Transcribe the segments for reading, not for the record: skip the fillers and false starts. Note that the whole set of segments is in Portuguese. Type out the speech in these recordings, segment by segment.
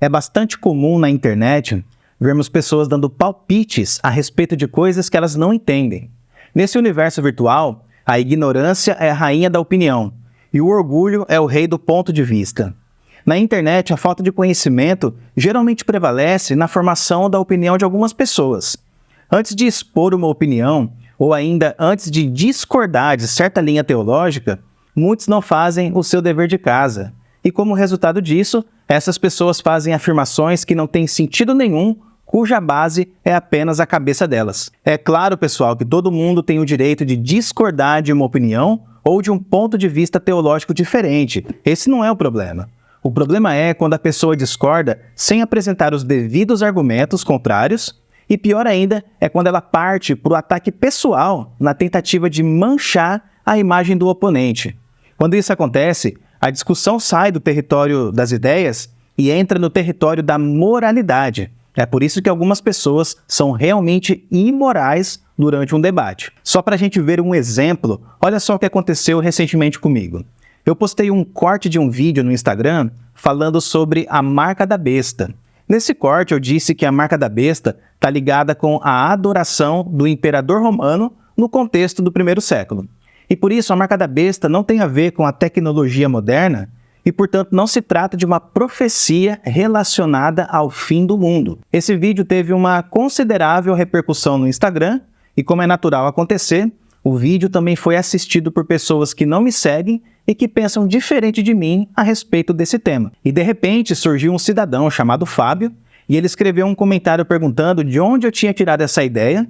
É bastante comum na internet vermos pessoas dando palpites a respeito de coisas que elas não entendem. Nesse universo virtual, a ignorância é a rainha da opinião e o orgulho é o rei do ponto de vista. Na internet, a falta de conhecimento geralmente prevalece na formação da opinião de algumas pessoas. Antes de expor uma opinião, ou ainda antes de discordar de certa linha teológica, muitos não fazem o seu dever de casa. E como resultado disso, essas pessoas fazem afirmações que não têm sentido nenhum, cuja base é apenas a cabeça delas. É claro, pessoal, que todo mundo tem o direito de discordar de uma opinião ou de um ponto de vista teológico diferente. Esse não é o problema. O problema é quando a pessoa discorda sem apresentar os devidos argumentos contrários, e pior ainda é quando ela parte para o ataque pessoal na tentativa de manchar a imagem do oponente. Quando isso acontece, a discussão sai do território das ideias e entra no território da moralidade. É por isso que algumas pessoas são realmente imorais durante um debate. Só para a gente ver um exemplo, olha só o que aconteceu recentemente comigo. Eu postei um corte de um vídeo no Instagram falando sobre a marca da besta. Nesse corte eu disse que a marca da besta está ligada com a adoração do imperador romano no contexto do primeiro século. E por isso a marca da besta não tem a ver com a tecnologia moderna e, portanto, não se trata de uma profecia relacionada ao fim do mundo. Esse vídeo teve uma considerável repercussão no Instagram e, como é natural acontecer, o vídeo também foi assistido por pessoas que não me seguem e que pensam diferente de mim a respeito desse tema. E de repente surgiu um cidadão chamado Fábio e ele escreveu um comentário perguntando de onde eu tinha tirado essa ideia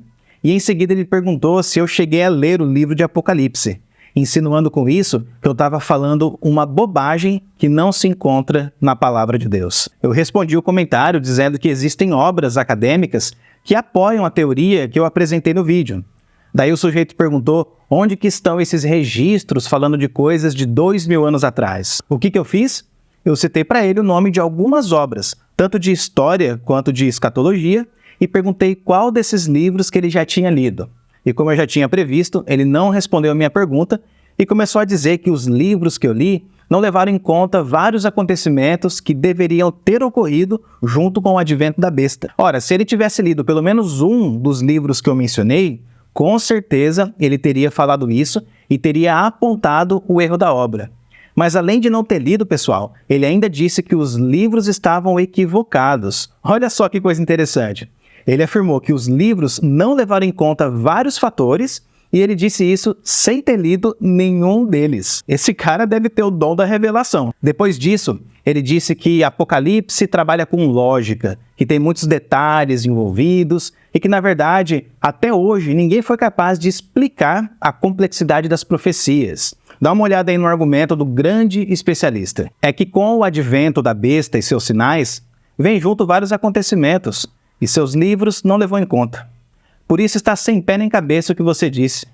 e em seguida ele perguntou se eu cheguei a ler o livro de Apocalipse, insinuando com isso que eu estava falando uma bobagem que não se encontra na palavra de Deus. Eu respondi o comentário dizendo que existem obras acadêmicas que apoiam a teoria que eu apresentei no vídeo. Daí o sujeito perguntou onde que estão esses registros falando de coisas de 2000 anos atrás. O que eu fiz? Eu citei para ele o nome de algumas obras, tanto de história quanto de escatologia, e perguntei qual desses livros que ele já tinha lido. E como eu já tinha previsto, ele não respondeu a minha pergunta e começou a dizer que os livros que eu li não levaram em conta vários acontecimentos que deveriam ter ocorrido junto com o advento da besta. Ora, se ele tivesse lido pelo menos um dos livros que eu mencionei, com certeza ele teria falado isso e teria apontado o erro da obra. Mas além de não ter lido, pessoal, ele ainda disse que os livros estavam equivocados. Olha só que coisa interessante. Ele afirmou que os livros não levaram em conta vários fatores e ele disse isso sem ter lido nenhum deles. Esse cara deve ter o dom da revelação. Depois disso, ele disse que Apocalipse trabalha com lógica, que tem muitos detalhes envolvidos e que, na verdade, até hoje, ninguém foi capaz de explicar a complexidade das profecias. Dá uma olhada aí no argumento do grande especialista. É que com o advento da besta e seus sinais, vem junto vários acontecimentos e seus livros não levou em conta. Por isso está sem pé nem cabeça o que você disse.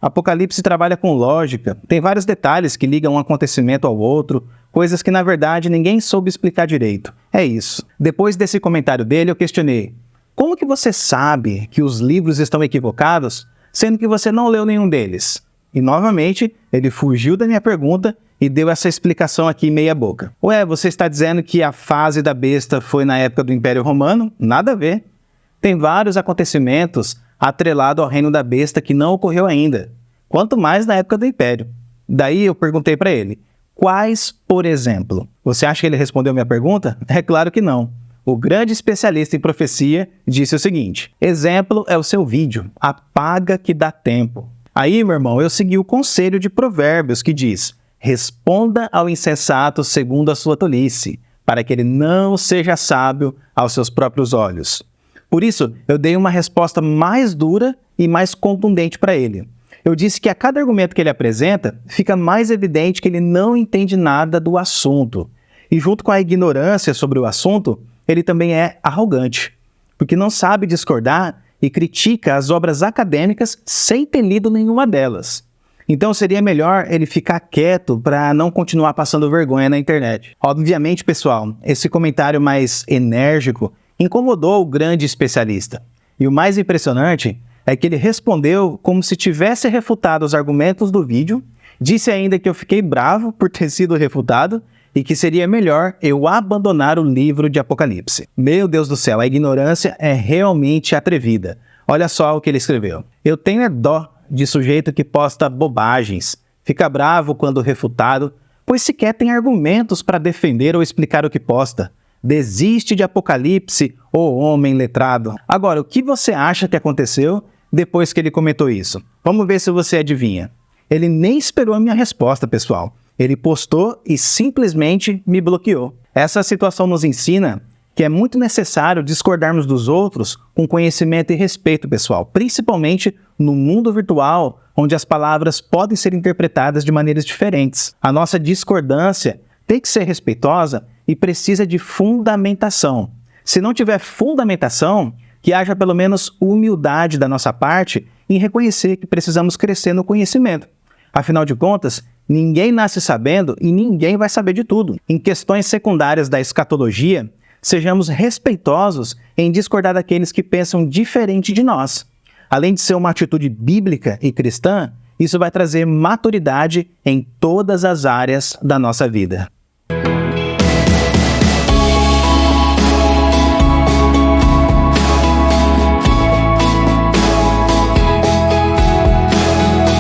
Apocalipse trabalha com lógica, tem vários detalhes que ligam um acontecimento ao outro, coisas que na verdade ninguém soube explicar direito. É isso. Depois desse comentário dele eu questionei, como que você sabe que os livros estão equivocados, sendo que você não leu nenhum deles? E novamente ele fugiu da minha pergunta e deu essa explicação aqui meia boca. Ué, você está dizendo que a fase da besta foi na época do Império Romano? Nada a ver. Tem vários acontecimentos atrelados ao reino da besta que não ocorreu ainda, quanto mais na época do Império. Daí eu perguntei para ele, quais, por exemplo? Você acha que ele respondeu minha pergunta? É claro que não. O grande especialista em profecia disse o seguinte, exemplo é o seu vídeo, apaga que dá tempo. Aí, meu irmão, eu segui o conselho de Provérbios que diz, responda ao insensato segundo a sua tolice, para que ele não seja sábio aos seus próprios olhos. Por isso, eu dei uma resposta mais dura e mais contundente para ele. Eu disse que a cada argumento que ele apresenta, fica mais evidente que ele não entende nada do assunto. E junto com a ignorância sobre o assunto, ele também é arrogante, porque não sabe discordar e critica as obras acadêmicas sem ter lido nenhuma delas. Então seria melhor ele ficar quieto para não continuar passando vergonha na internet. Obviamente, pessoal, esse comentário mais enérgico incomodou o grande especialista. E o mais impressionante é que ele respondeu como se tivesse refutado os argumentos do vídeo, disse ainda que eu fiquei bravo por ter sido refutado e que seria melhor eu abandonar o livro de Apocalipse. Meu Deus do céu, a ignorância é realmente atrevida. Olha só o que ele escreveu. Eu tenho dó de sujeito que posta bobagens, fica bravo quando refutado, pois sequer tem argumentos para defender ou explicar o que posta. Desiste de Apocalipse, ô homem letrado. Agora, o que você acha que aconteceu depois que ele comentou isso? Vamos ver se você adivinha. Ele nem esperou a minha resposta, pessoal. Ele postou e simplesmente me bloqueou. Essa situação nos ensina que é muito necessário discordarmos dos outros com conhecimento e respeito, pessoal, principalmente no mundo virtual, onde as palavras podem ser interpretadas de maneiras diferentes. A nossa discordância tem que ser respeitosa e precisa de fundamentação. Se não tiver fundamentação, que haja pelo menos humildade da nossa parte em reconhecer que precisamos crescer no conhecimento. Afinal de contas, ninguém nasce sabendo e ninguém vai saber de tudo. Em questões secundárias da escatologia, sejamos respeitosos em discordar daqueles que pensam diferente de nós. Além de ser uma atitude bíblica e cristã, isso vai trazer maturidade em todas as áreas da nossa vida.